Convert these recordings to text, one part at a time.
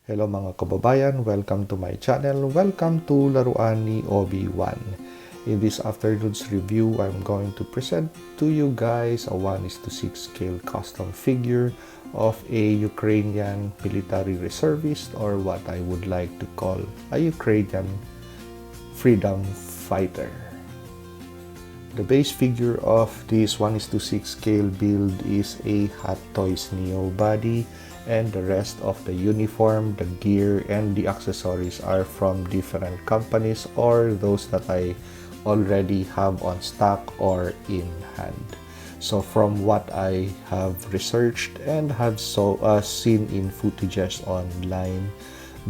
Hello mga kababayan, welcome to my channel. Welcome to Laruan ni Obi-Wan. In this afternoon's review, I'm going to present to you guys a 1:6 scale custom figure of a Ukrainian military reservist, or what I would like to call a Ukrainian freedom fighter. The base figure of this 1:6 scale build is a Hot Toys Neo body, and the rest of the uniform, the gear, and the accessories are from different companies or those that I already have on stock or in hand. So from what I have researched and have seen in footages online,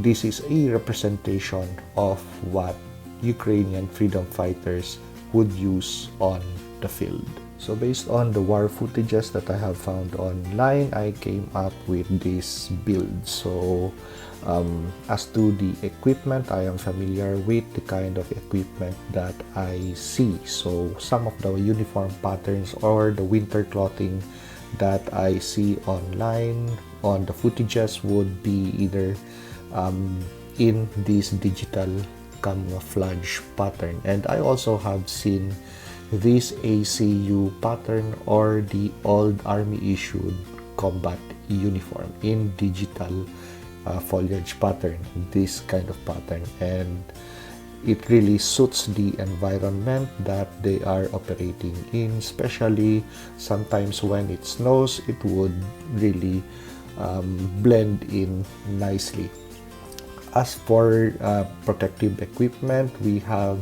this is a representation of what Ukrainian freedom fighters would use on the field. So based on the war footages that I have found online, I came up with this build. So as to the equipment, I am familiar with the kind of equipment that I see. So some of the uniform patterns or the winter clothing that I see online on the footages would be either in this digital camouflage pattern, and I also have seen this ACU pattern or the old army issued combat uniform in digital foliage pattern, this kind of pattern, and it really suits the environment that they are operating in. Especially sometimes when it snows, it would really blend in nicely. As for protective equipment, we have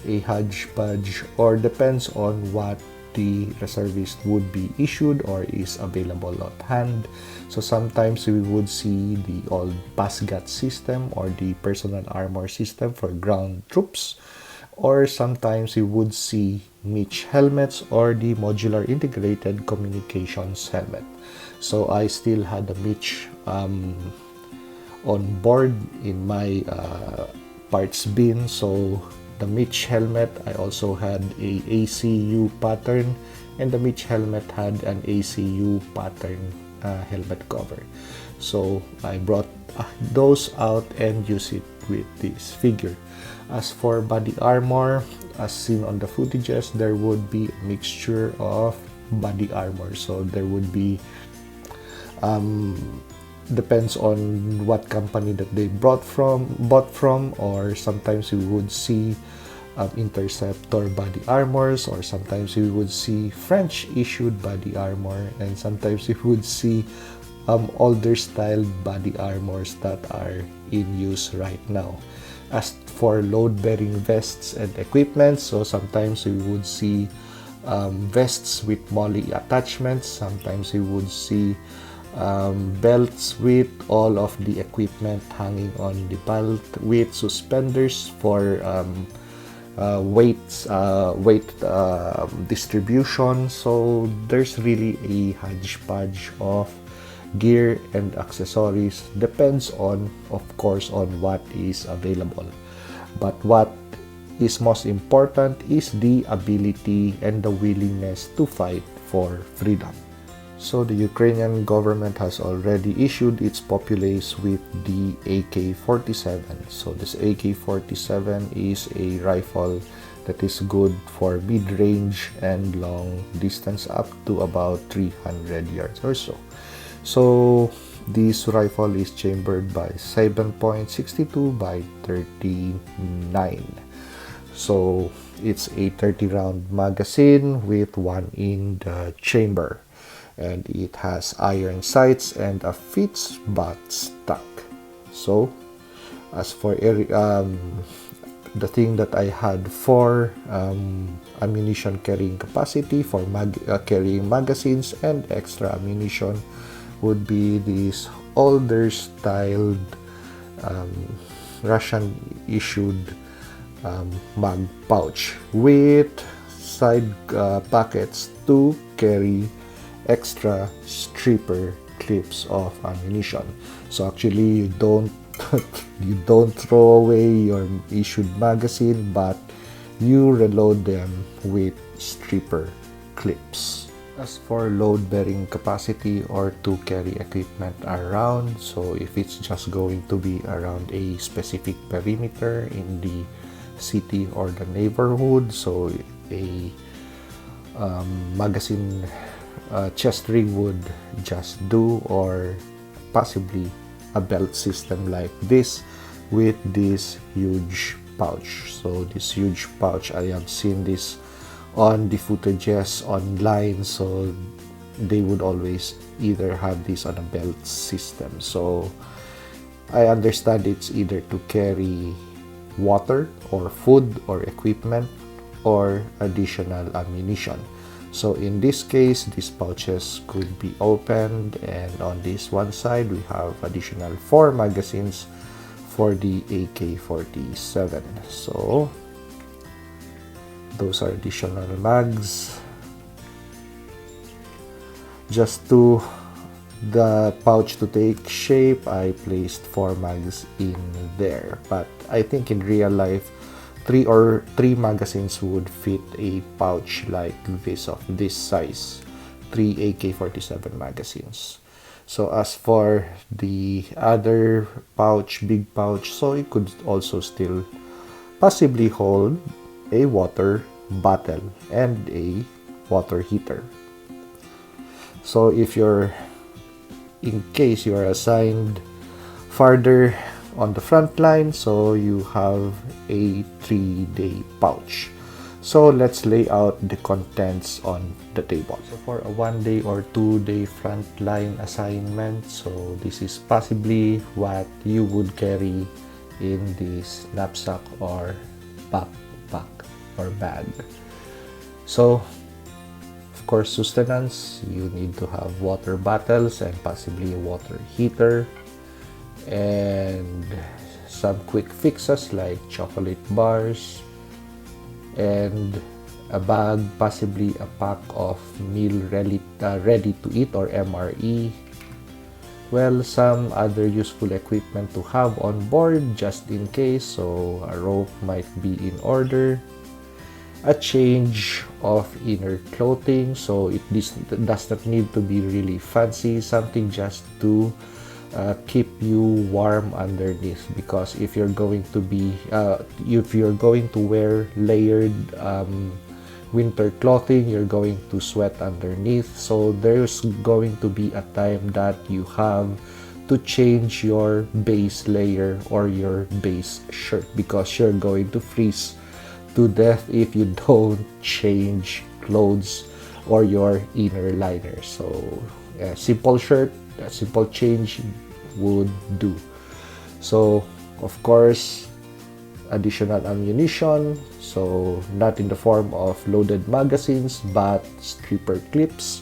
a hodgepodge, or depends on what the reservist would be issued or is available at hand. So sometimes we would see the old PASGAT system or the personal armor system for ground troops, or sometimes we would see Mitch helmets or the modular integrated communications helmet. So I still had a Mitch on board in my parts bin. So the Mitch helmet, I also had a ACU pattern, and the Mitch helmet had an ACU pattern helmet cover. So I brought those out and use it with this figure. As for body armor, as seen on the footages, there would be a mixture of body armor. So there would be depends on what company that they bought from, or sometimes we would see Interceptor body armors, or sometimes we would see French issued body armor, and sometimes we would see older style body armors that are in use right now. As for load bearing vests and equipment, so sometimes we would see vests with MOLLE attachments, sometimes we would see belts with all of the equipment hanging on the belt, with suspenders for weight distribution. So there's really a hodgepodge of gear and accessories, depends on, of course, on what is available. But what is most important is the ability and the willingness to fight for freedom. So the Ukrainian government has already issued its Populace with the AK-47. So this AK-47 is a rifle that is good for mid-range and long distance, up to about 300 yards or so. So this rifle is chambered by 7.62 by 39. So it's a 30 round magazine with one in the chamber, and it has iron sights and a fixed butt stock. So as for the thing that I had for ammunition carrying capacity for carrying magazines and extra ammunition would be this older styled Russian issued mag pouch with side pockets to carry extra stripper clips of ammunition. So actually you don't throw away your issued magazine, but you reload them with stripper clips. As for load bearing capacity or to carry equipment around, so if it's just going to be around a specific perimeter in the city or the neighborhood, so a magazine chest rig would just do, or possibly a belt system like this with this huge pouch. So this huge pouch, I have seen this on the footages online, so they would always either have this on a belt system. So I understand it's either to carry water or food or equipment or additional ammunition. So in this case, these pouches could be opened, and on this one side we have additional 4 magazines for the AK-47. So those are additional mags. Just to the pouch to take shape, I placed 4 mags in there, but I think in real life 3 magazines would fit a pouch like this, of this size, 3 AK-47 magazines. So as for the other pouch, big pouch, so it could also still possibly hold a water bottle and a water heater. So if you're, in case you are assigned farther on the front line, so you have a 3-day pouch. So let's lay out the contents on the table. So for a 1-day or 2-day front line assignment, so this is possibly what you would carry in this knapsack or backpack or bag. So of course, sustenance, you need to have water bottles and possibly a water heater, and some quick fixes like chocolate bars, and a bag, possibly a pack of meal ready to eat or MRE. Well, some other useful equipment to have on board just in case, so a rope might be in order, a change of inner clothing, so this does not need to be really fancy, something just to keep you warm underneath, because if you're going to wear layered winter clothing, you're going to sweat underneath. So there's going to be a time that you have to change your base layer or your base shirt, because you're going to freeze to death if you don't change clothes or your inner liner. So a simple shirt, a simple change would do. So of course, additional ammunition, so not in the form of loaded magazines but stripper clips.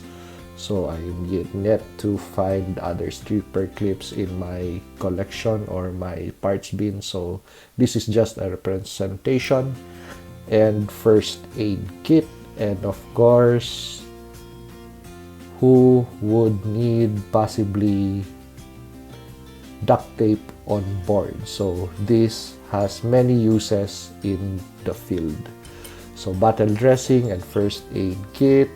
So I'm yet to find other stripper clips in my collection or my parts bin, so this is just a representation. And first aid kit, and of course, who would need possibly duct tape on board. So this has many uses in the field. So bottle dressing and first aid kit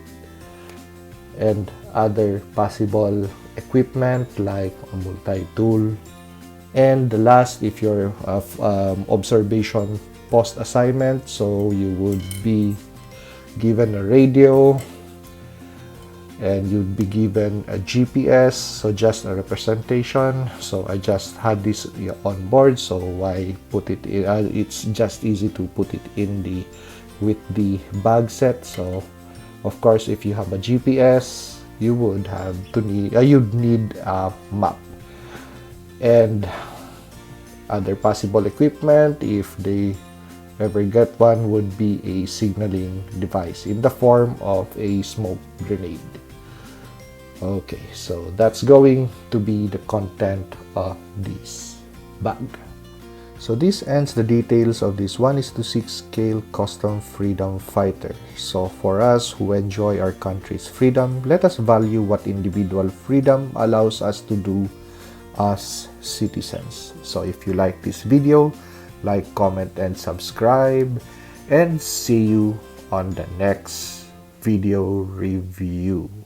and other possible equipment like a multi-tool. And the last, if you're observation post assignment, so you would be given a radio and you'd be given a GPS, so just a representation. So I just had this on board, so I put it in, it's just easy to put it in with the bag set. So of course, if you have a GPS, you would have to you'd need a map and other possible equipment, if they ever get one, would be a signaling device in the form of a smoke grenade. Okay, so that's going to be the content of this bag. So this ends the details of this 1:6 scale custom freedom fighter. So for us who enjoy our country's freedom, let us value what individual freedom allows us to do as citizens. So if you like this video, like, comment, and subscribe, and see you on the next video review.